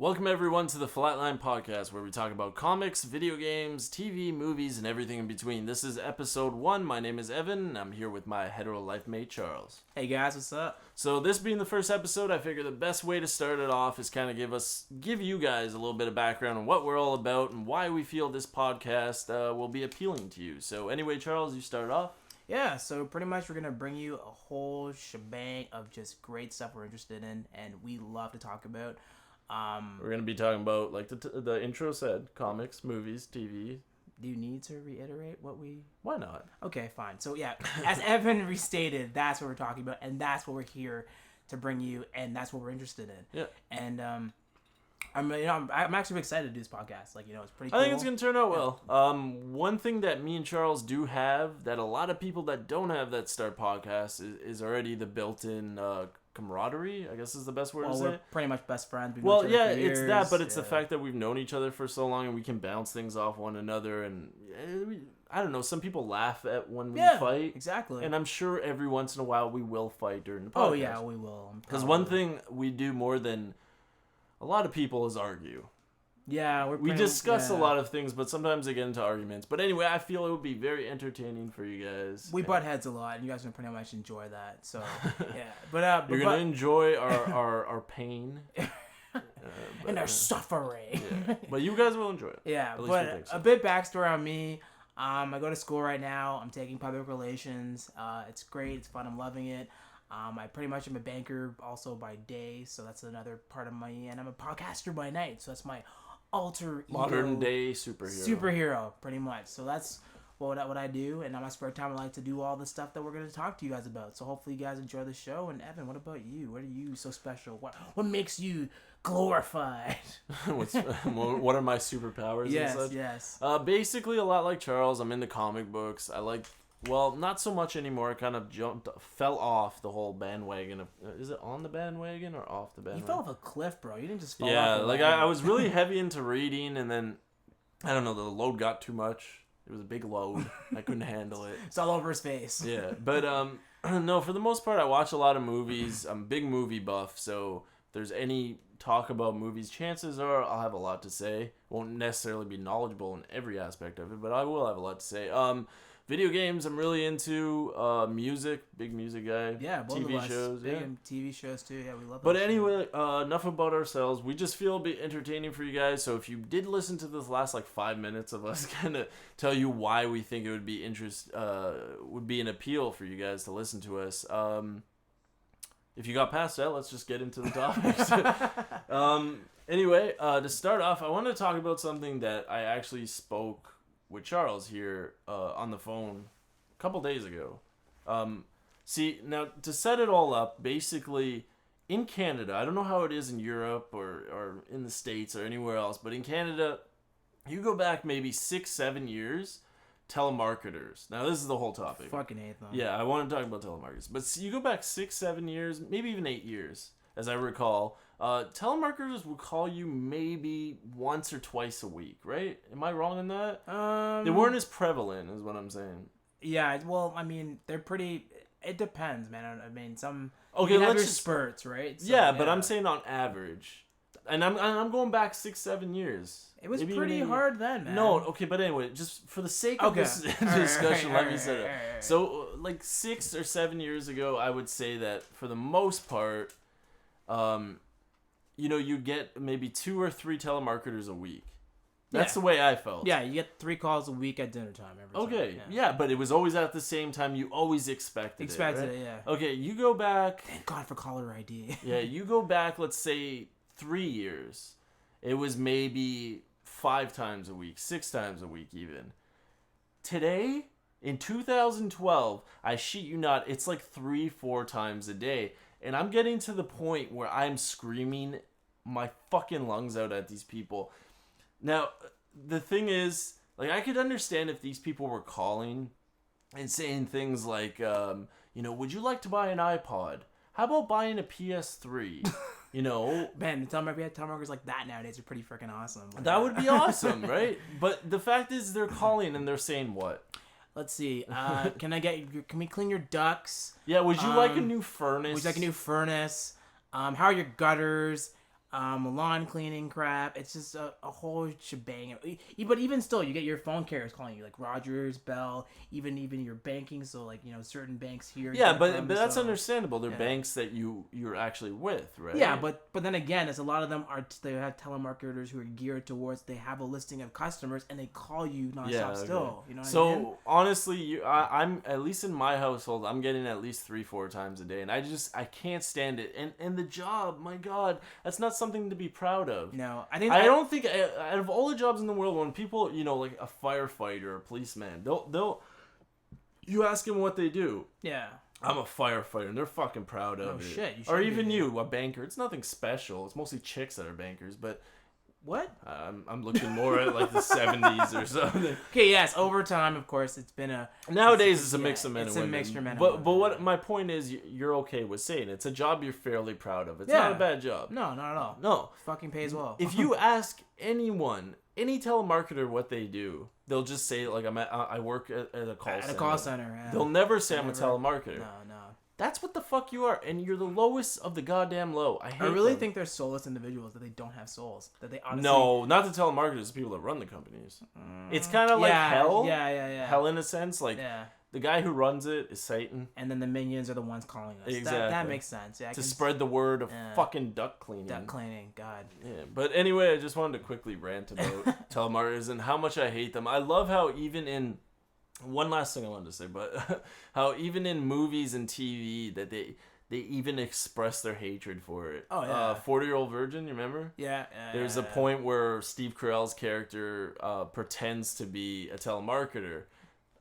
Welcome everyone to the Flatline Podcast, where we talk about comics, video games, TV, movies, and everything in between. This is episode 1. My name is Evan, and I'm here with my hetero life mate, Charles. Hey guys, what's up? So this being the first episode, I figure the best way to start it off is kind of give you guys a little bit of background on what we're all about and why we feel this podcast will be appealing to you. So anyway, Charles, you start off. Yeah, so pretty much we're going to bring you a whole shebang of just great stuff we're interested in and we love to talk about. We're going to be talking about, like the intro said, comics, movies, TV. Do you need to reiterate what we... Why not? Okay, fine. So yeah, as Evan restated, that's what we're talking about, and that's what we're here to bring you, and that's what we're interested in. Yeah. And I'm actually excited to do this podcast. Like, it's pretty cool. I think it's going to turn out well. One thing that me and Charles do have that a lot of people that don't have that start podcast is already the built-in camaraderie, I guess is the best word to say. We're pretty much best friends. Well, yeah, it's that, but it's the fact that we've known each other for so long and we can bounce things off one another. And I don't know, some people laugh at when we fight. Exactly. And I'm sure every once in a while we will fight during the podcast. Oh, yeah, we will. Because one thing we do more than a lot of people is argue. Yeah, we discuss a lot of things, but sometimes they get into arguments. But anyway, I feel it would be very entertaining for you guys. We butt heads a lot, and you guys will pretty much enjoy that. So yeah, but you're gonna enjoy our pain and our suffering. Yeah. But you guys will enjoy it. Yeah, but a bit backstory on me. I go to school right now. I'm taking public relations. It's great. It's fun. I'm loving it. I pretty much am a banker also by day, so that's another part of me, and I'm a podcaster by night, so that's my alter ego. Modern day superhero, pretty much. So that's what I do, and on my spare time I like to do all the stuff that we're going to talk to you guys about. So hopefully you guys enjoy the show. And Evan, what about you? What are you so special? What makes you glorified? What are my superpowers? Yes, and such? Yes. Basically a lot like Charles. I'm into comic books. I like. Well, not so much anymore. I kind of fell off the whole bandwagon. Is it on the bandwagon or off the bandwagon? You fell off a cliff, bro. You didn't just fall off. Yeah, like I was really heavy into reading, and then, I don't know, the load got too much. It was a big load. I couldn't handle it. It's all over his face. Yeah, but no, for the most part, I watch a lot of movies. I'm a big movie buff, so if there's any talk about movies, chances are I'll have a lot to say. Won't necessarily be knowledgeable in every aspect of it, but I will have a lot to say. Video games, I'm really into. Music, big music guy. Yeah, both TV of us. shows, big yeah. TV shows too. Yeah, we love. But anyway, enough about ourselves. We just feel it'll be entertaining for you guys. So if you did listen to this last 5 minutes of us kind of tell you why we think it would be would be an appeal for you guys to listen to us. If you got past that, let's just get into the topics. Anyway, to start off, I want to talk about something that I actually spoke with Charles here on the phone a couple days ago. See, now to set it all up, basically in Canada, I don't know how it is in Europe or in the States or anywhere else, but in Canada, you go back maybe 6-7 years, telemarketers. Now this is the whole topic. I fucking hate them. Yeah, I want to talk about telemarketers. But you go back 6-7 years, maybe even 8 years, as I recall. Telemarketers will call you maybe once or twice a week, right? Am I wrong in that? They weren't as prevalent, is what I'm saying. Yeah, well, I mean, they're pretty. It depends, man. I mean, some. Okay, you have your spurts, right? So, yeah, but I'm saying on average, and I'm going back 6-7 years. It was pretty hard then, man. No, okay, but anyway, just for the sake of this discussion, let me say that. So, 6 or 7 years ago, I would say that for the most part, you get maybe 2 or 3 telemarketers a week. That's the way I felt. Yeah, you get 3 calls a week at dinner time every time. Okay, yeah, but it was always at the same time. You always expected it, right? Yeah. Okay, you go back... Thank God for caller ID. Yeah, you go back, let's say, 3 years. It was maybe 5 times a week, 6 times a week even. Today, in 2012, I shit you not, it's 3-4 times a day. And I'm getting to the point where I'm screaming my fucking lungs out at these people. Now, the thing is, I could understand if these people were calling and saying things like, would you like to buy an iPod? How about buying a PS3? Man, telemarketers like that nowadays are pretty freaking awesome. That would be awesome, right? But the fact is, they're calling and they're saying what? Let's see. Can we clean your ducts? Yeah. Would you like a new furnace? How are your gutters? lawn cleaning crap. It's just a whole shebang. But even still, you get your phone carriers calling you, like Rogers, Bell, even your banking. So like certain banks here. Yeah, but that's understandable. They're banks that you're actually with, right? Yeah, but then again, it's a lot of them they have telemarketers who are geared towards. They have a listing of customers and they call you nonstop still. You know what I mean? Honestly, I'm at least in my household, I'm getting at least 3-4 times a day, and I can't stand it. And the job, my God, that's not something to be proud of. No, I don't think out of all the jobs in the world, when people, like a firefighter or a policeman, they'll you ask them what they do. Yeah. I'm a firefighter, and they're fucking proud of it. Shit. Or even you, a banker. It's nothing special. It's mostly chicks that are bankers, but what? I'm looking more at like the 70s or something. Okay, yes, over time, of course, it's been a... Nowadays, it's a mix of men and women. It's a mixture of men and women. women. But what my point is, you're okay with saying it's a job you're fairly proud of. It's not a bad job. No, not at all. No. Fucking pays well. If you ask anyone, any telemarketer what they do, they'll just say, like, I work at a call center. At a call center, yeah. They'll never say I'm a telemarketer. No. That's what the fuck you are, and you're the lowest of the goddamn low. I really think they're soulless individuals, that they don't have souls, that they honestly... No, not the telemarketers, the people that run the companies. It's kind of like hell. Yeah. Hell in a sense, like the guy who runs it is Satan, and then the minions are the ones calling us. Exactly. That makes sense. Yeah, spread the word of fucking duck cleaning. God. Yeah, but anyway, I just wanted to quickly rant about telemarketers and how much I hate them. I love how even in... One last thing I wanted to say, but how even in movies and TV that they even express their hatred for it. Oh, yeah. 40-Year-Old Virgin, you remember? Yeah. There's a point where Steve Carell's character pretends to be a telemarketer.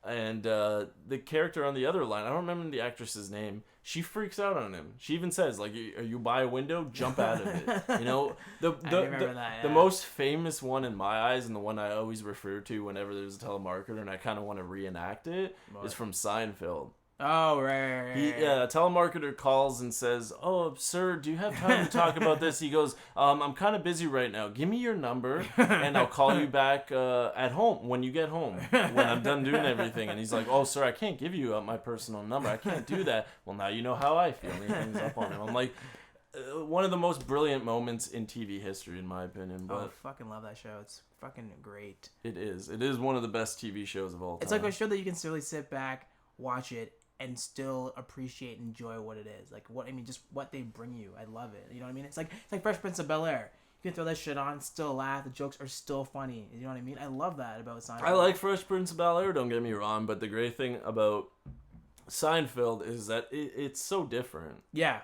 And the character on the other line, I don't remember the actress's name, she freaks out on him. She even says, like, are you by a window? Jump out of it. You know, the most famous one in my eyes, and the one I always refer to whenever there's a telemarketer and I kind of want to reenact it, is from Seinfeld. Oh, right. A telemarketer calls and says, "Oh, sir, do you have time to talk about this?" He goes, "I'm kind of busy right now. Give me your number, and I'll call you back at home when you get home, when I'm done doing everything." And he's like, "Oh, sir, I can't give you my personal number. I can't do that." Well, now you know how I feel. And he hangs up on him. I'm like, one of the most brilliant moments in TV history, in my opinion. But I fucking love that show. It's fucking great. It is. It is one of the best TV shows of all time. It's like a show that you can really sit back, watch it, and still appreciate and enjoy what it is. Like, just what they bring you. I love it. You know what I mean? It's like Fresh Prince of Bel-Air. You can throw that shit on, still laugh. The jokes are still funny. You know what I mean? I love that about Seinfeld. I like Fresh Prince of Bel-Air, don't get me wrong, but the great thing about Seinfeld is that it's so different. Yeah.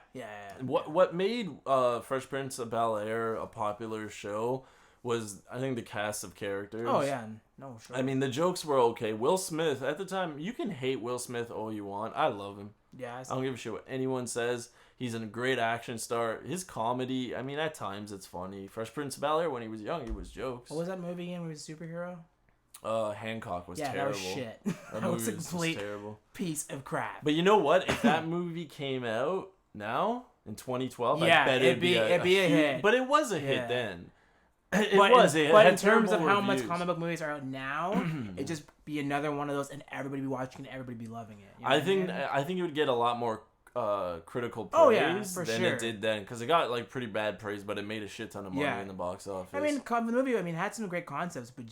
What made Fresh Prince of Bel-Air a popular show was, I think, the cast of characters. Oh, yeah. No, sure. I mean, the jokes were okay. Will Smith, at the time, you can hate Will Smith all you want. I love him. Yeah. I don't give a shit what anyone says. He's a great action star. His comedy, I mean, at times it's funny. Fresh Prince of Bel-Air, when he was young, it was jokes. What was that movie again? He was a superhero? Hancock was terrible. Yeah, that was shit. That was a complete piece of crap. But you know what? If that movie came out now, in 2012, I bet it'd be a hit. But it was a hit then. But in terms of how much comic book movies are out now, it'd just be another one of those, and everybody be watching it, everybody be loving it. You know I think it would get a lot more critical praise than it did then, because it got like pretty bad praise, but it made a shit ton of money in the box office. I mean, the movie, had some great concepts, but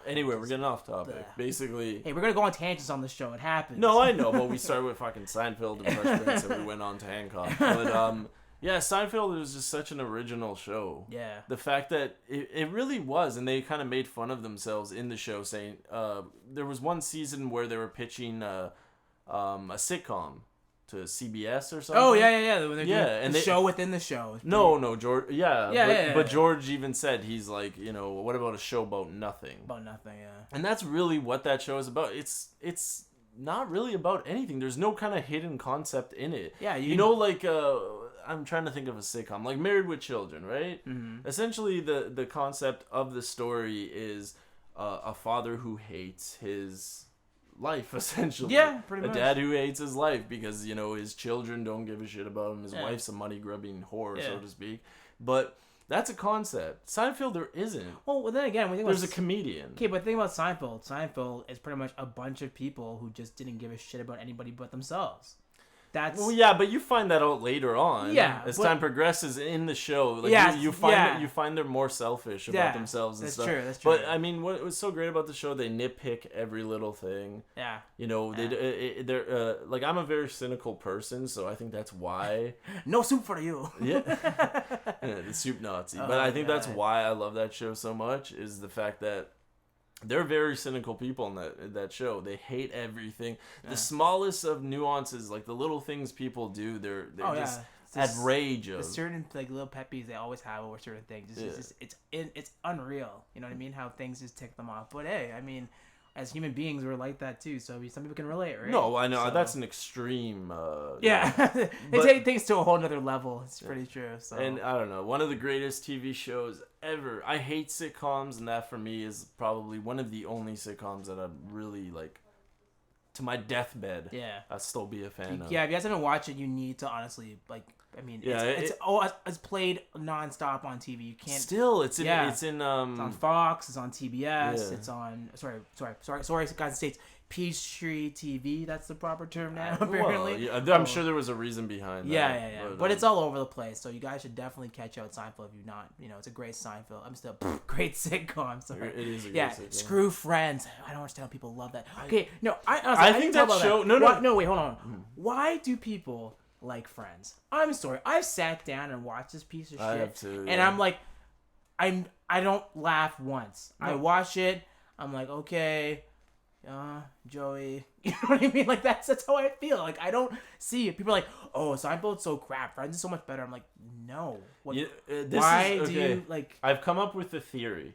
anyway, we're getting off topic. Basically, hey, we're gonna go on tangents on this show. It happens. No, I know, but we started with fucking Seinfeld and Fresh Prince, and we went on to Hancock. But yeah, Seinfeld was just such an original show. Yeah. The fact that it really was, and they kind of made fun of themselves in the show, saying there was one season where they were pitching a sitcom to CBS or something. Oh, yeah. When they're doing the show within the show. No, George. But George even said, he's like, what about a show about nothing? About nothing, yeah. And that's really what that show is about. It's not really about anything. There's no kind of hidden concept in it. Yeah, I'm trying to think of a sitcom, like Married with Children, right? Mm-hmm. Essentially, the concept of the story is a father who hates his life, essentially. Yeah, pretty much. A dad who hates his life because, his children don't give a shit about him. His wife's a money-grubbing whore, so to speak. But that's a concept. Seinfeld, there isn't. Well, then again, there's a comedian. Okay, but think about Seinfeld. Seinfeld is pretty much a bunch of people who just didn't give a shit about anybody but themselves. that's well, yeah, but you find that out later on. Yeah, as but, time progresses in the show, like you find they're more selfish about themselves and stuff. That's true. But I mean, what was so great about the show? They nitpick every little thing. Yeah. You know, they're like, I'm a very cynical person, so I think that's why. No soup for you. Yeah, the soup Nazi. But I think that's why I love that show so much, is the fact that they're very cynical people in that show. They hate everything. Yeah. The smallest of nuances, like the little things people do, they're just at rage of. The certain like little pet peeves they always have over certain things. It's unreal. You know what I mean? How things just tick them off. But hey, I mean, as human beings, we're like that too. So some people can relate, right? No, I know that's an extreme. They take things to a whole nother level. It's pretty true. So. And I don't know, one of the greatest TV shows ever. I hate sitcoms, and that for me is probably one of the only sitcoms that I'd really like. To my deathbed, I'd still be a fan of. Yeah, if you guys haven't watched it, you need to honestly like. I mean, it's played nonstop on TV. You can't. Still, it's on Fox. It's on TBS. Yeah. It's on. Sorry, guys. States Peachtree TV. That's the proper term now. Apparently, well, I'm sure there was a reason behind that. Yeah. But it's all over the place. So you guys should definitely catch out Seinfeld if you've not. You know, it's a great Seinfeld. I'm still great sitcom. Sorry. It is a great sitcom. Screw Friends. I don't understand how people love that. Okay, no, I think that show. That. No, wait, hold on. Why do people like Friends? I'm sorry. I've sat down and watched this piece of shit. I have too, and I'm like, I don't laugh once. No. I watch it. I'm like, okay, Joey. You know what I mean? Like that's how I feel. Like I don't see it. People are like, oh, Seinfeld's so crap. Friends is so much better. I'm like, no. Why do you like? I've come up with a theory.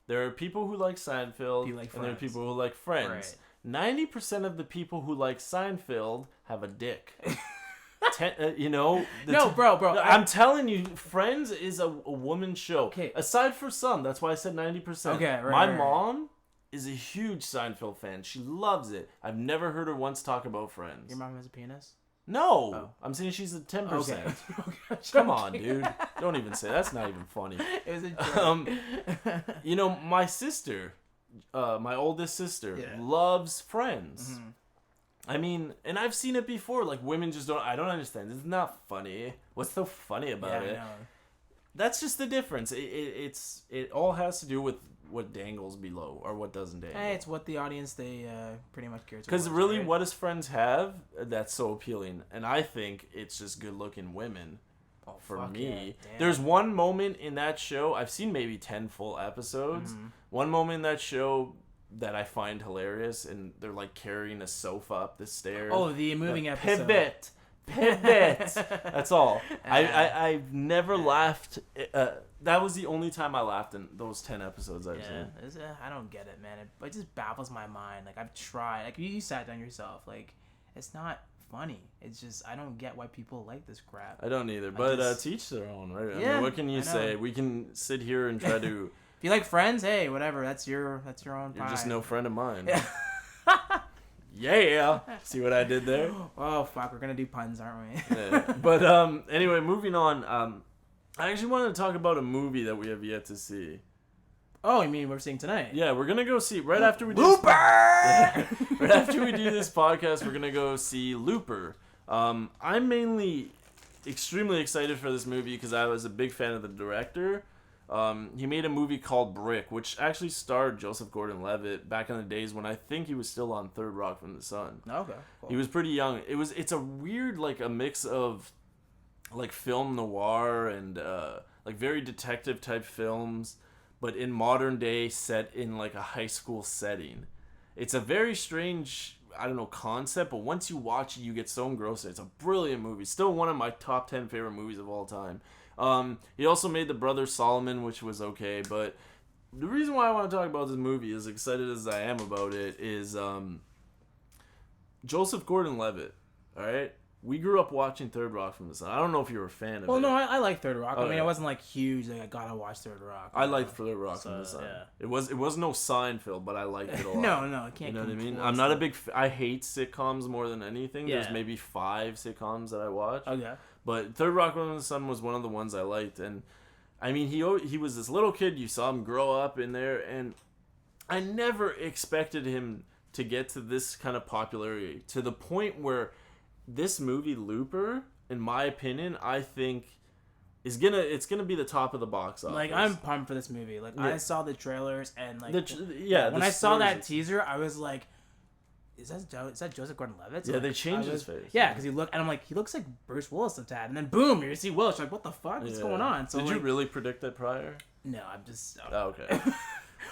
There are people who like Seinfeld, and there are people who like Friends. 90% of the people who like Seinfeld have a dick. Bro. I'm telling you, Friends is a woman's show. Okay. Aside for some, that's why I said 90%. Okay, right. My mom is a huge Seinfeld fan. She loves it. I've never heard her once talk about Friends. Your mom has a penis? No. Oh. I'm saying she's a 10%. Okay. Come on, dude. Don't even say that's not even funny. It was a joke. My sister, my oldest sister, loves Friends. Mm-hmm. I mean, and I've seen it before. Like, women just don't. I don't understand. It's not funny. What's so funny about it? That's just the difference. It all has to do with what dangles below or what doesn't dangle. Hey, it's what the audience they pretty much care. Because really, what does Friends have that's so appealing? And I think it's just good-looking women. For me, there's one moment in that show. I've seen maybe 10 full episodes. Mm-hmm. One moment in that show that I find hilarious, and they're like carrying a sofa up the stairs. Oh, the moving episode. Pivot. That's all. I've never laughed. That was the only time I laughed in those 10 episodes I've seen. I don't get it, man. It just baffles my mind. Like I've tried. Like you sat down yourself. Like it's not funny. It's just I don't get why people like this crap. I don't either. But teach their own, right? I mean, what can you say? We can sit here and try to. If you like Friends, hey, whatever. That's your own pie. You're just no friend of mine. Yeah. See what I did there? Oh, fuck. We're going to do puns, aren't we? Yeah. But anyway, moving on. I actually wanted to talk about a movie that we have yet to see. Oh, you mean we're seeing tonight? Yeah, we're going to go see right after we do Looper! Right after we do this podcast, we're going to go see Looper. I'm mainly extremely excited for this movie because I was a big fan of the director. He made a movie called Brick, which actually starred Joseph Gordon-Levitt back in the days when I think he was still on Third Rock from the Sun. Okay, cool. He was pretty young. It's a weird, like a mix of like film noir and like very detective type films, but in modern day set in like a high school setting. It's a very strange, I don't know, concept, but once you watch it, you get so engrossed. It's a brilliant movie. Still one of my top 10 favorite movies of all time. He also made The Brothers Solomon, which was okay, but the reason why I want to talk about this movie, as excited as I am about it, is Joseph Gordon-Levitt, alright? We grew up watching Third Rock from the Sun. I don't know if you're a fan of it. Well, no, I like Third Rock. I mean, I wasn't like huge, like I gotta watch Third Rock. I liked Third Rock from the Sun. Yeah. It was no Seinfeld, but I liked it a lot. No, I can't. You know what I mean? I'm not a big. I hate sitcoms more than anything. Yeah. There's maybe 5 sitcoms that I watch. Okay. But Third Rock from the Sun was one of the ones I liked, and I mean, he was this little kid. You saw him grow up in there, and I never expected him to get to this kind of popularity, to the point where this movie Looper, in my opinion, I think it's gonna be the top of the box office. Like, I'm pumped for this movie. Like, I saw the trailers and like when I saw that teaser, I was like, is that Joseph Gordon-Levitt? Yeah, like, they changed his face. Yeah, because I'm like, he looks like Bruce Willis a tad, and then boom, you see Willis. You're like, what the fuck? What's going on? So did you really predict that prior? No, I'm just. Oh, okay.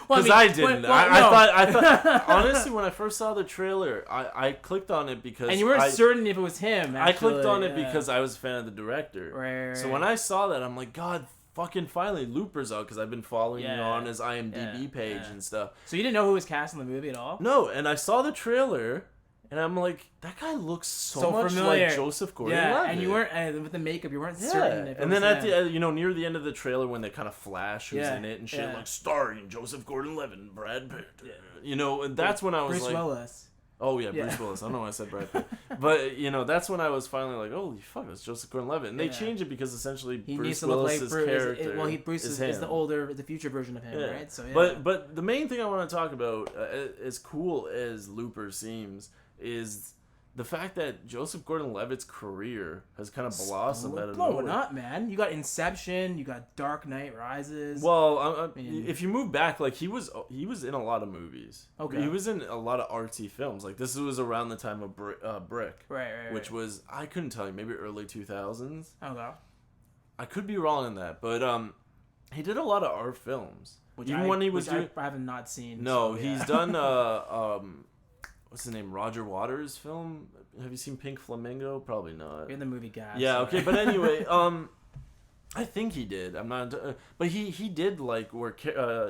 Because I didn't. I thought honestly, when I first saw the trailer, I clicked on it because and you weren't certain if it was him. Actually. I clicked on it because I was a fan of the director. Right. So when I saw that, I'm like, God, fucking finally, Looper's out, because I've been following you on his IMDb page and stuff. So you didn't know who was cast in the movie at all? No, and I saw the trailer. And I'm like, that guy looks so much familiar. like Joseph Gordon-Levitt. And you weren't with the makeup. You weren't certain. If and then at the near the end of the trailer, when they kind of flash who's in it and shit, like starring Joseph Gordon-Levitt and Brad Pitt. And that's when I was Bruce Willis. Oh yeah, Bruce Willis. I don't know why I said Brad Pitt, but that's when I was finally like, holy fuck, that's Joseph Gordon-Levitt. And they changed it because essentially Bruce Willis's character. Bruce is the future version of him, right? So But the main thing I want to talk about, as cool as Looper seems, is the fact that Joseph Gordon-Levitt's career has kind of blossomed out of nowhere. Blowing up, man. You got Inception, you got Dark Knight Rises. Well, if you move back, like he was in a lot of movies. Okay. He was in a lot of artsy films. Like this was around the time of Brick, right. Which was, I couldn't tell you, maybe early 2000s. Okay. I could be wrong in that, but he did a lot of art films. When he was doing, I have not seen. No, he's done what's his name? Roger Waters' film. Have you seen Pink Flamingo? Probably not. You're the movie guy. Yeah. So. Okay. But anyway, I think he did. I'm not. But he did like where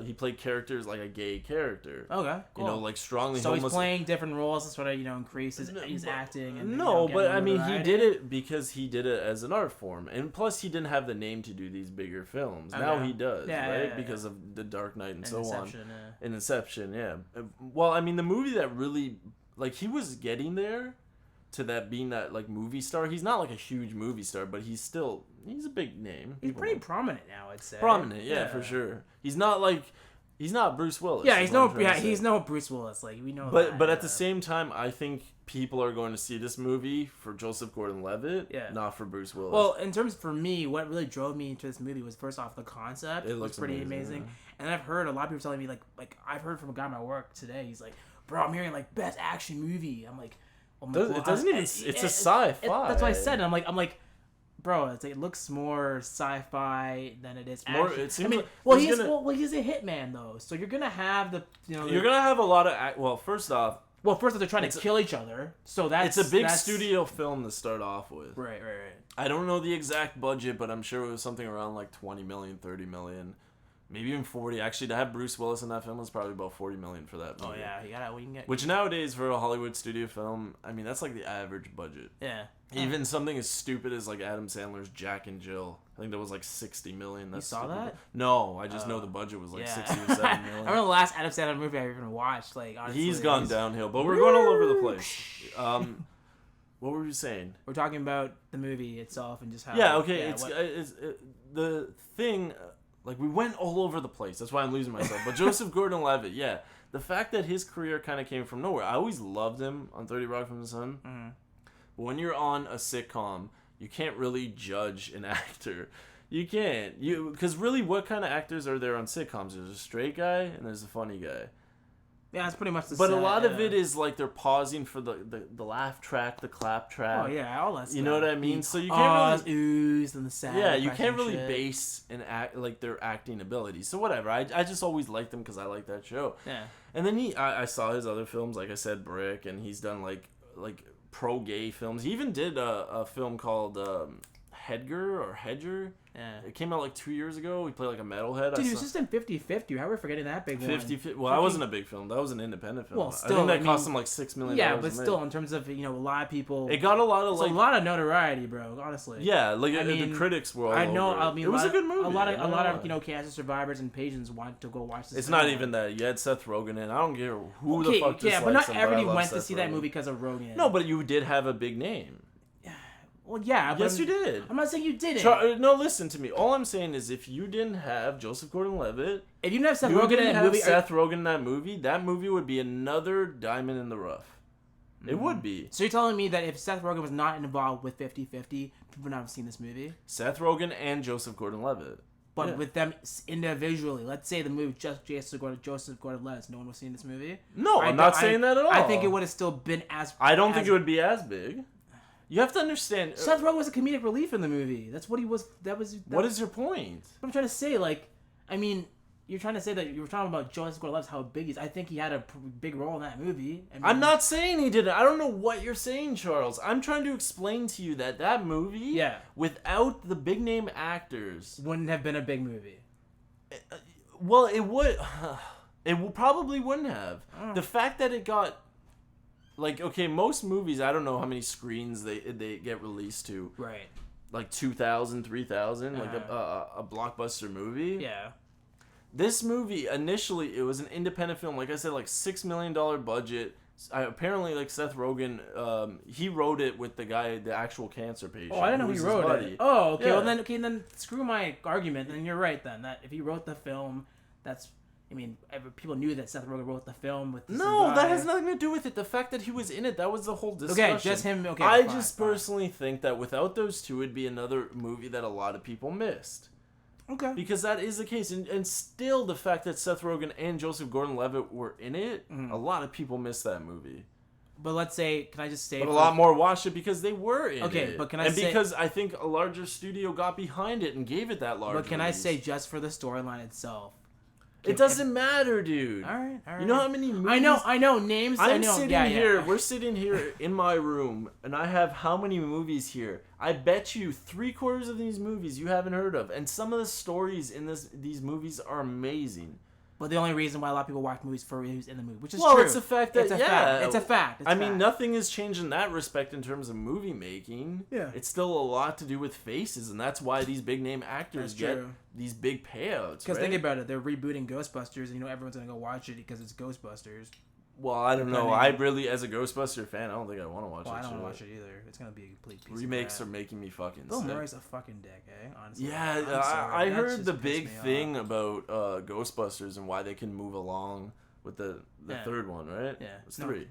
he played characters like a gay character. Okay. Cool. Like strongly. So homeless. He's playing different roles to sort of increase his acting. And, but I mean he did it because he did it as an art form, and plus he didn't have the name to do these bigger films. Okay. Now he does, right? Because of the Dark Knight and so Inception, on. And Inception, yeah. Well, I mean the movie that really like he was getting there. To that being that like movie star, he's not like a huge movie star, but he's a big name. He's pretty prominent now, I'd say. Prominent, yeah, for sure. He's not Bruce Willis. Yeah, he's no Bruce Willis. Like we know. But at the same time, I think people are going to see this movie for Joseph Gordon-Levitt, not for Bruce Willis. Well, in terms for me, what really drove me into this movie was first off the concept. It looks pretty amazing. Yeah. And I've heard a lot of people telling me like I've heard from a guy at my work today. He's like, "Bro, I'm hearing like best action movie." I'm like. It's a sci-fi. That's what I said. I'm like, bro, it looks more sci-fi than it is action. It seems he's a hitman though, so you're gonna have you're gonna have a lot of first off, they're trying to kill each other, so it's a big studio film to start off with. Right. I don't know the exact budget, but I'm sure it was something around like 20 million, 30 million. Maybe even 40. Actually, to have Bruce Willis in that film was probably about 40 million for that movie. Oh yeah, we can get. Which nowadays for a Hollywood studio film, I mean that's like the average budget. Yeah. Even something as stupid as like Adam Sandler's Jack and Jill, I think that was like 60 million. You saw that? No, I just know the budget was like 60 or 7 million. I remember the last Adam Sandler movie I even watched. Like honestly, he's gone downhill, but we're going all over the place. What were you saying? We're talking about the movie itself and just how. Yeah. Okay. It's the thing. Like, we went all over the place. That's why I'm losing myself. But Joseph Gordon-Levitt, yeah. The fact that his career kind of came from nowhere. I always loved him on 30 Rock from the Sun. Mm-hmm. But when you're on a sitcom, you can't really judge an actor. You can't. Because really, what kind of actors are there on sitcoms? There's a straight guy and there's a funny guy. Yeah, it's pretty much the same. But a lot of it is like they're pausing for the laugh track, the clap track. Oh yeah, all that stuff. You know what I mean? So you can't really oohs and the sad. Yeah, you can't really base an act like their acting ability. So whatever. I just always liked them because I like that show. Yeah. And then I saw his other films, like I said, Brick, and he's done like pro gay films. He even did a film called Hedger. Yeah. It came out like 2 years ago. He played like a metalhead. Dude, he was just in 50-50. How are we forgetting that big one? 50-50. Well, that wasn't a big film. That was an independent film. Well, still, I think that cost him like $6 million. Yeah, but still, in terms of, a lot of people... It got a lot of, a lot of notoriety, bro, honestly. Yeah, like, the critics were all over it. It was a good movie. A lot of cancer survivors and patients want to go watch this It's not even that. You had Seth Rogen in. I don't care who the fuck dislikes him. Yeah, but not everybody went to see that movie because of Rogen. No, but you did have a big name. Well, yeah. Yes, you did. I'm not saying you didn't. No, listen to me. All I'm saying is if you didn't have Joseph Gordon-Levitt... If you didn't have Seth Rogen in that movie... Rogen in that movie would be another diamond in the rough. It would be. So you're telling me that if Seth Rogen was not involved with 50-50, people would not have seen this movie? Seth Rogen and Joseph Gordon-Levitt. But with them individually, let's say the movie just Joseph Gordon-Levitt, no one was seeing this movie? No, I'm not saying that at all. I think it would have still been as... I don't think it would be as big. You have to understand... Seth Rogen was a comedic relief in the movie. That's what he was... What is your point? I'm trying to say, you're trying to say that you were talking about Joseph Gordon-Levitt, how big he is. I think he had a big role in that movie. I'm not saying he didn't. I don't know what you're saying, Charles. I'm trying to explain to you that movie, without the big name actors, wouldn't have been a big movie. Well, it would. Probably wouldn't have. The fact that it got, most movies, I don't know how many screens they get released to. Right. Like 2,000, 3,000, a blockbuster movie. Yeah. This movie, initially, it was an independent film. Like I said, $6 million budget. Apparently, Seth Rogen, he wrote it with the actual cancer patient. Oh, I didn't know he wrote it. Oh, okay. Yeah. Well, then screw my argument. Then you're right. Then that if he wrote the film, people knew that Seth Rogen wrote the film with. That has nothing to do with it. The fact that he was in it, that was the whole discussion. Okay, just him. Okay, I personally think that without those two, it'd be another movie that a lot of people missed. Okay. Because that is the case. And still, the fact that Seth Rogen and Joseph Gordon-Levitt were in it, a lot of people missed that movie. But let's say, can I just say... But a lot more watched it because they were in it. Okay, but can I say... And because I think a larger studio got behind it and gave it that large But can I say just for the storyline itself? It doesn't matter, dude. All right. You know how many movies... I know. Names, We're sitting here in my room, and I have how many movies here? I bet you 3/4 of these movies you haven't heard of. And some of the stories in these movies are amazing. But the only reason why a lot of people watch movies for who's in the movie, which is true. Well, it's a fact that, It's a fact. I mean, nothing has changed in that respect in terms of movie making. Yeah. It's still a lot to do with faces, and that's why these big name actors get these big payouts, Because think about it, they're rebooting Ghostbusters, and everyone's going to go watch it because it's Ghostbusters. Well, I don't know. I really, as a Ghostbuster fan, I don't think I want to watch it. Well, I don't want to watch it either. It's going to be a complete piece Remakes are making me fucking Bill sick. Murray's a fucking dick, honestly. Yeah, I heard the big thing about Ghostbusters and why they can move along with the third one, right? Yeah. It's 3.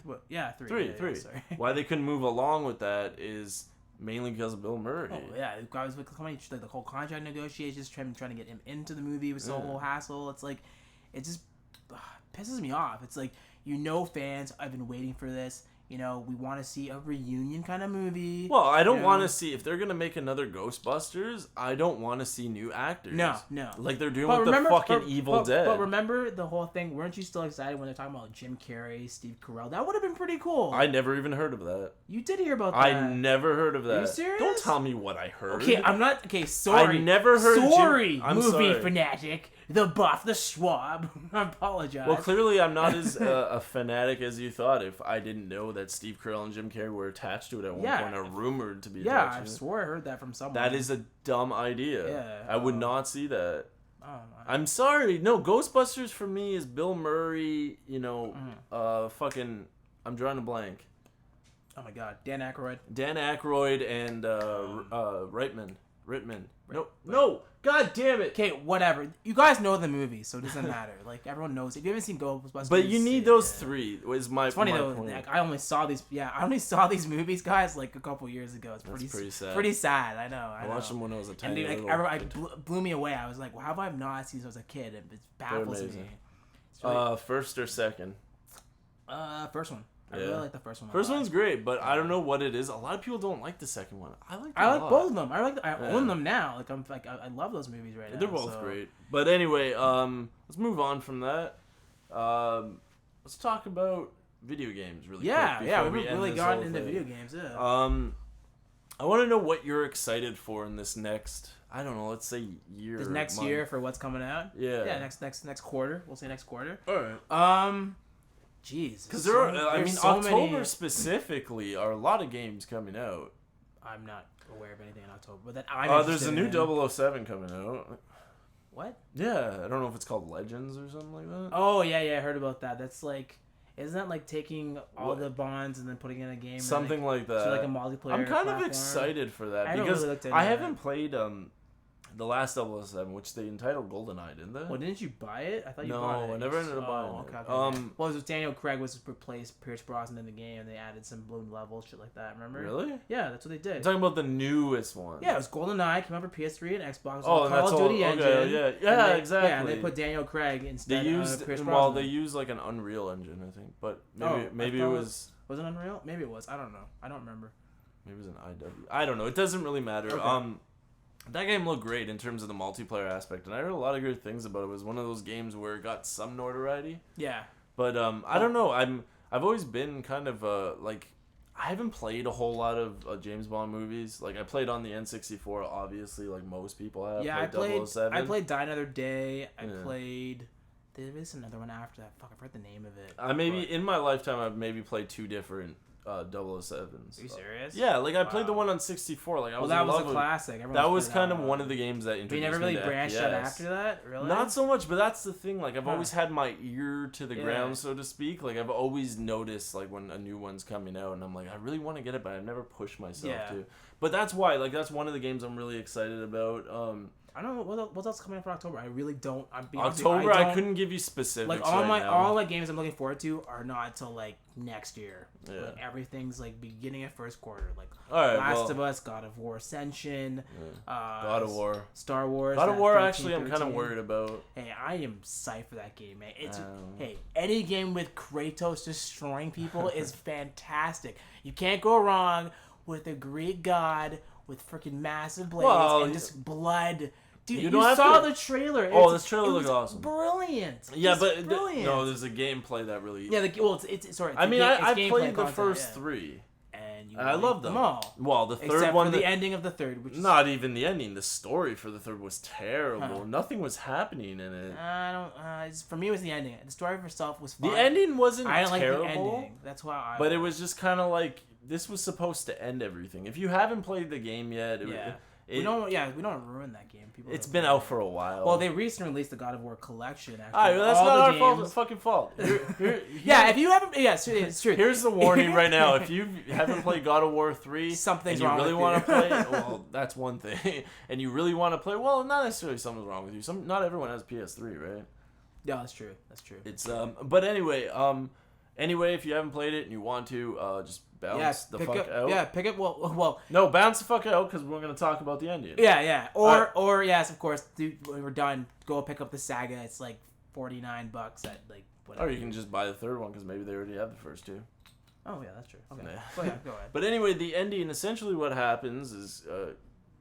Three. Three. Why they couldn't move along with that is mainly because of Bill Murray. Oh, yeah. Guys, the whole contract negotiations, trying to get him into the movie was a whole hassle. It's it just pisses me off. It's fans, I've been waiting for this. We want to see a reunion kind of movie. Well, I don't want to see, if they're going to make another Ghostbusters, I don't want to see new actors. No. Like they're doing with the fucking Evil Dead. But remember the whole thing, weren't you still excited when they're talking about Jim Carrey, Steve Carell? That would have been pretty cool. I never even heard of that. You did hear about that. I never heard of that. Are you serious? Don't tell me what I heard. Okay, I'm not, sorry. I never heard movie fanatic. The buff, the swab. I apologize. Well, clearly I'm not as a fanatic as you thought if I didn't know that Steve Carell and Jim Carrey were attached to it at one point, or rumored to be attached to it. I swore I heard that from someone. That is a dumb idea. Yeah. I would not see that. Oh, I'm sorry. No, Ghostbusters for me is Bill Murray, fucking... I'm drawing a blank. Oh my god, Dan Aykroyd. And Rittman. No! God damn it! Okay, whatever. You guys know the movie, so it doesn't matter. Everyone knows. If you haven't seen Ghostbusters, but you need those three. Was my It's funny though. point. I only saw these. Yeah, I only saw these movies, guys, a couple years ago. It's pretty sad. Pretty sad. I know. I watched them when I was a tiny little kid. Blew me away. I was like, well, how have I not seen these as a kid? It baffles me. Really... first or second? First one. I really like the first one. First one's great, but I don't know what it is. A lot of people don't like the second one. I like both of them. I own them now. I love those movies right now. They're both great. But anyway, let's move on from that. Let's talk about video games really quick. Yeah, we've really gotten into video games. Yeah. I want to know what you're excited for in this next, I don't know, let's say year. This next year for what's coming out. Yeah. Yeah, next quarter. We'll say next quarter. All right. Jeez. Because October specifically are a lot of games coming out. I'm not aware of anything in October, but that there's a new 007 coming out. What? Yeah, I don't know if it's called Legends or something like that. Oh yeah, I heard about that. That's isn't that taking all the bonds and then putting it in a game? Something like that. So a multiplayer. I'm kind of excited for that because I haven't played The last 007, which they entitled GoldenEye, didn't they? Well, didn't you buy it? I thought you bought it. No, I never ended up buying it. Okay. Well, it was Daniel Craig was replaced Pierce Brosnan in the game, and they added some balloon levels, shit like that. Remember? Really? Yeah, that's what they did. I'm talking about the newest one. Yeah, it was GoldenEye, came out for PS3 and Xbox. Oh, and Call of Duty engine. Okay, yeah, exactly. Yeah, and they put Daniel Craig instead of Pierce Brosnan. Well, they used like an Unreal engine, I think, but maybe it was. Was it Unreal? Maybe it was. I don't know. I don't remember. Maybe it was an IW. I don't know. It doesn't really matter. Okay. That game looked great in terms of the multiplayer aspect, and I heard a lot of good things about it. It was one of those games where it got some notoriety. Yeah. But I don't know. I've always been kind of like I haven't played a whole lot of James Bond movies. Like I played on the N64, obviously, like most people have. Yeah, I played Die Another Day. I Yeah. played. There is another one after that. Fuck, I forgot the name of it. In my lifetime, I've maybe played 2 different 007s. Are you serious? Yeah, like I played the one on 64. Like that was a classic. That was kind of one of the games that introduced me to FPS. You never really branched out after that, really? Not so much, but that's the thing. Like I've always had my ear to the ground, so to speak. Like I've always noticed, like when a new one's coming out, and I'm like, I really want to get it, but I've never pushed myself to. But that's why, like, that's one of the games I'm really excited about. I don't know what else coming up for October. I really don't. October, I couldn't give you specifics. Like all my games I'm looking forward to are not until like next year. Yeah. Like everything's like beginning of first quarter. Like Last of Us, God of War, Ascension, God of War, Star Wars. God of War. Actually, I'm kind of worried about. Hey, I am psyched for that game, man. Hey, any game with Kratos destroying people is fantastic. You can't go wrong with a Greek god with freaking massive blades and just blood. Dude, you saw the trailer. This trailer looks awesome. Brilliant. Yeah, but no, there's a gameplay that really. Yeah, it's sorry. I mean, I played the first 3, and I loved them all. Well, the third except one, for the ending of the third, which not even the ending. The story for the third was terrible. Nothing was happening in it. I don't. For me, it was the ending. The story for itself was fine. The ending wasn't terrible. I didn't like the ending. That's why. But it was just kind of like this was supposed to end everything. If you haven't played the game yet, we don't ruin that game. It's been out for a while. Well, they recently released the God of War collection. Actually, all right, well, that's not our fucking fault. If you haven't, it's true. Here's the warning right now: if you haven't played God of War 3, something's and wrong. You really want to play? Well, that's one thing. And you really want to play? Well, not necessarily something's wrong with you. Not everyone has PS3, right? Yeah, that's true. That's true. It's but anyway, if you haven't played it and you want to, just bounce the fuck out. Yeah, pick it. Well. No, bounce the fuck out because we're gonna talk about the ending. Yeah. Or yes, of course. Dude, when we're done, go pick up the saga. It's like $49 at like whatever. Or you can just buy the third one because maybe they already have the first 2. Oh yeah, that's true. Okay. Yeah. Go ahead. But anyway, the ending. Essentially, what happens is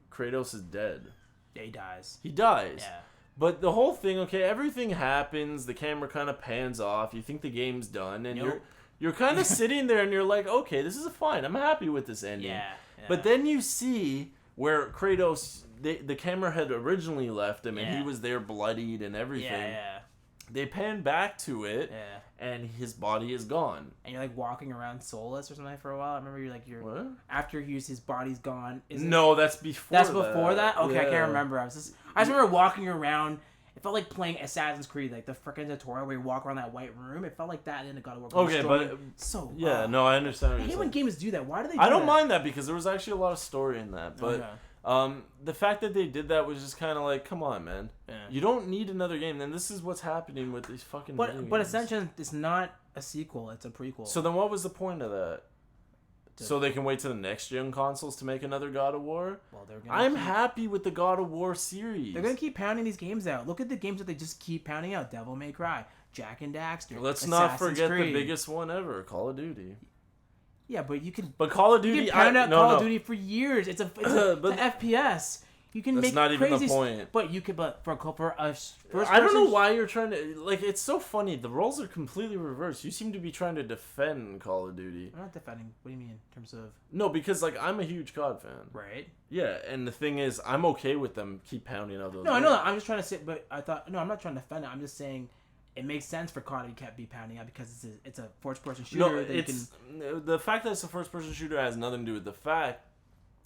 Kratos is dead. Yeah, he dies. Yeah. But the whole thing, everything happens. The camera kind of pans off. You think the game's done, and you're kind of sitting there, and you're like, okay, this is fine. I'm happy with this ending. Yeah. But then you see where Kratos, the camera had originally left him, and he was there bloodied and everything. Yeah. They pan back to it, and his body is gone. And you're like walking around soulless or something for a while. I remember what? After his body's gone. No, that's before. That's before that. Okay, I can't remember. I just remember walking around. It felt like playing Assassin's Creed, like the freaking tutorial where you walk around that white room. It felt like that in the God of War. Okay, but no, I understand. I hate when games do that. Why do they? I don't mind that because there was actually a lot of story in that, but. The fact that they did that was just kind of like, come on, man. Yeah. You don't need another game. Then this is what's happening with these fucking. But essentially, it's not a sequel; it's a prequel. So then, what was the point of that? So they can wait to the next gen consoles to make another God of War. Well, I'm happy with the God of War series. They're gonna keep pounding these games out. Look at the games that they just keep pounding out: Devil May Cry, Jack and Daxter. Let's not forget the biggest one ever, Call of Duty. Yeah, but you can. But Call of Duty, you can pound out Call of Duty for years. It's an FPS. You can make not crazy even the point. But you could, for us. I don't know why you're trying to It's so funny. The roles are completely reversed. You seem to be trying to defend Call of Duty. I'm not defending. What do you mean in terms of? No, because I'm a huge COD fan. Right. Yeah, and the thing is, I'm okay with them keep pounding out those. No, I know that. I'm just trying to say, but I thought I'm not trying to defend it. I'm just saying. It makes sense for COD to be pounding out because it's a first-person shooter. No, the fact that it's a first-person shooter has nothing to do with the fact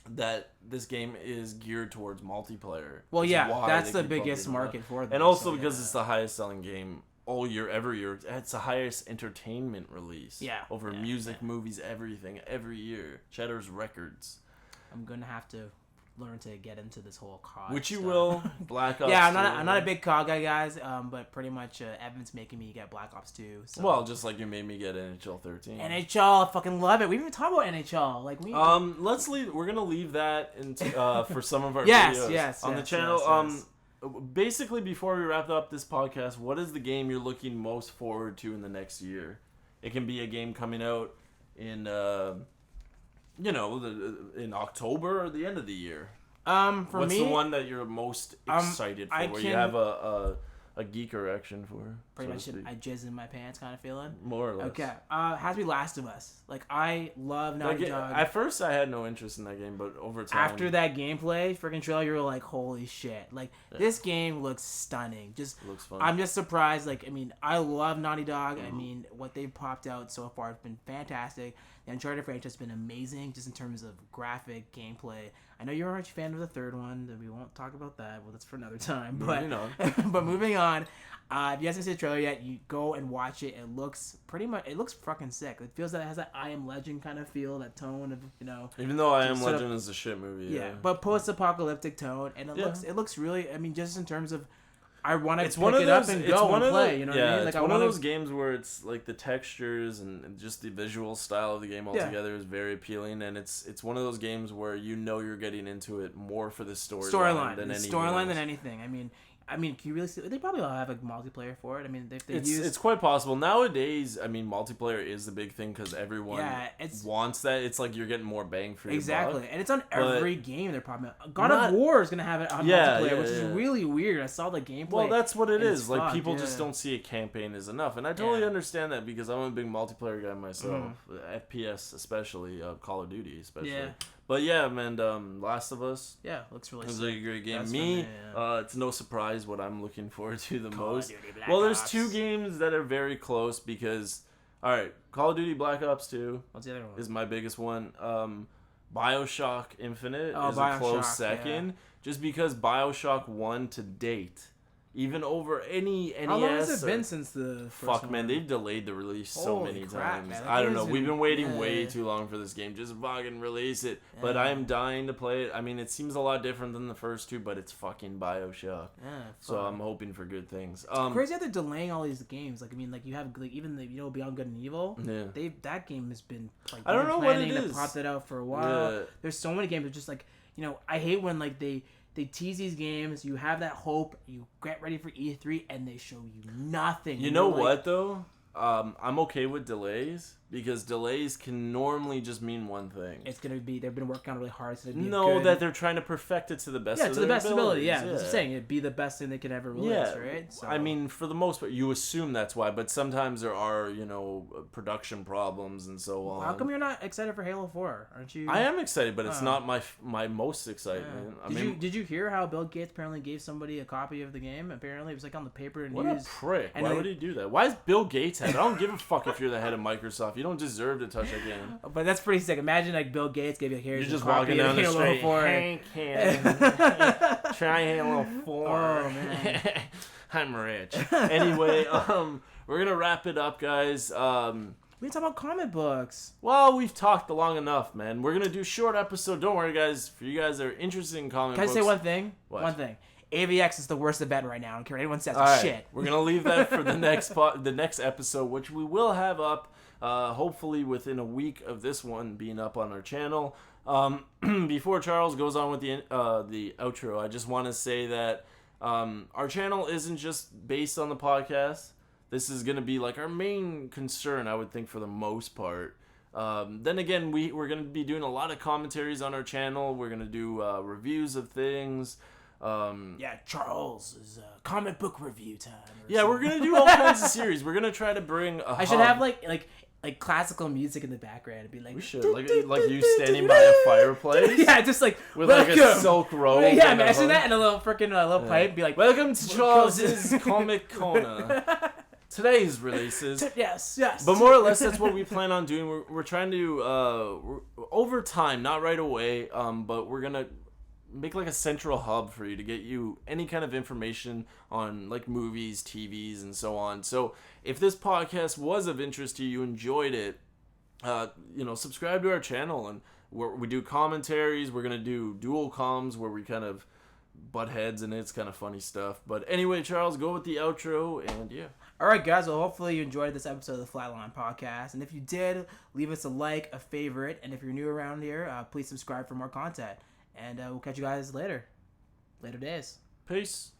that this game is geared towards multiplayer. Well, yeah, that's the biggest market for them. And also because it's the highest-selling game all year, every year. It's the highest entertainment release. Yeah. Over music, movies, everything, every year. Cheddar's records. I'm going to have to learn to get into this whole COD Which you stuff. will. Black Ops. Yeah, 2, I'm not a big COD guy, guys. But pretty much Evan's making me get Black Ops 2. So. Well, just like you made me get NHL 13. NHL, I fucking love it. We didn't even talk about NHL. Like we. Let's leave. We're gonna leave that for some of our yes, videos on the channel. Basically, before we wrap up this podcast, what is the game you're looking most forward to in the next year? It can be a game coming out in, in October or the end of the year. For What's me, the one that you're most excited for? You have a geek erection for? Pretty much, I jizz in my pants kind of feeling. More or less. Okay. Has to be Last of Us. Like I love Naughty Dog. At first, I had no interest in that game, but over time, after that gameplay, freaking trailer, you're like, holy shit! Like this game looks stunning. Looks fun. I'm just surprised. Like I mean, I love Naughty Dog. I mean, what they've popped out so far has been fantastic. The Uncharted franchise has been amazing, just in terms of graphic gameplay. I know you're a huge fan of the third one. That we won't talk about that. Well, that's for another time. Moving on. But moving on. If you haven't seen the trailer yet, you go and watch it. It looks fucking sick. It feels that it has that I Am Legend kind of feel, that tone of, Even though I Am Legend is a shit movie. Yeah, but post-apocalyptic tone, and it looks really. I mean, just in terms of, I want to pick it up and go and play. You know what I mean? Like it's one of those games where it's like the textures and just the visual style of the game altogether is very appealing, and it's one of those games where you're getting into it more for the storyline than anything. I mean, can you really see? They probably all have a multiplayer for it. I mean, it's quite possible nowadays. I mean, multiplayer is the big thing because everyone wants that. It's like you're getting more bang for your buck. And it's on every game. They're probably God of War is gonna have it on multiplayer, which is really weird. I saw the gameplay. Well, that's what it is. Like people just don't see a campaign as enough, and I totally understand that because I'm a big multiplayer guy myself. FPS especially, Call of Duty especially. Yeah. But yeah, man, Last of Us. Yeah, looks really. It's like a great game. It's no surprise what I'm looking forward to the most. Well, there's two games that are very close because, all right, Call of Duty Black Ops 2. What's the other one? Is my biggest one. BioShock Infinite is a close second, just because BioShock 1 to date. Even over any NES. How long has it been since the first one? Man, they've delayed the release so many times. Man, I don't know. We've been waiting way too long for this game. Just fucking release it. Yeah. But I am dying to play it. I mean, it seems a lot different than the first two, but it's fucking BioShock. Yeah. So I'm hoping for good things. It's crazy how they're delaying all these games. Like, I mean, like you have even the Beyond Good and Evil. Yeah. That game has been like I don't know what it is. To pop that out for a while. Yeah. There's so many games that just like I hate when like they tease these games, you have that hope, you get ready for E3, and they show you nothing. You know what, though? I'm okay with delays, because delays can normally just mean one thing. It's going to be, they've been working on really hard. So that they're trying to perfect it to the best of their ability. Yeah, I'm just saying, it'd be the best thing they could ever release, right? So. I mean, for the most part, you assume that's why, but sometimes there are, production problems and so on. How come you're not excited for Halo 4? Aren't you? I am excited, but it's not my most excitement. Yeah. Did you hear how Bill Gates apparently gave somebody a copy of the game? Apparently, it was like on the paper and What a prick. Why would he do that? Why is Bill Gates have it? I don't give a fuck if you're the head of Microsoft. You don't deserve to touch a game. But that's pretty sick. Imagine like Bill Gates gave you You're just walking down the street. Hank try Halo 4. Oh man, I'm rich. Anyway, we're gonna wrap it up, guys. We talk about comic books. Well, we've talked long enough, man. We're gonna do short episode. Don't worry, guys. For you guys that are interested in comic books. Can I say one thing? What? One thing. AVX is the worst event right now. I don't care what anyone says. Shit. We're gonna leave that for the next episode, which we will have up. Hopefully within a week of this one being up on our channel. Before Charles goes on with the outro, I just want to say that our channel isn't just based on the podcast. This is going to be like our main concern, I would think, for the most part. Then again, we're going to be doing a lot of commentaries on our channel. We're going to do reviews of things. Charles is comic book review time. We're going to do all kinds of series. We're going to try to bring I should have like classical music in the background and be like, we should like you standing by a fireplace. Yeah, just like with like a silk robe. Yeah, imagine that and a little freaking pipe. Be like, welcome to Charles's Comic Corner. Today's releases. Yes. But more or less, that's what we plan on doing. We're trying to over time, not right away. But we're gonna make like a central hub for you to get you any kind of information on like movies, TVs, and so on. So if this podcast was of interest to you, enjoyed it, subscribe to our channel we do commentaries. We're going to do dual comms where we kind of butt heads, and it's kind of funny stuff. But anyway, Charles, go with the outro, and yeah. All right, guys. Well, hopefully you enjoyed this episode of the Flatline Podcast. And if you did, leave us a like, a favorite. And if you're new around here, please subscribe for more content. And we'll catch you guys later. Later days. Peace.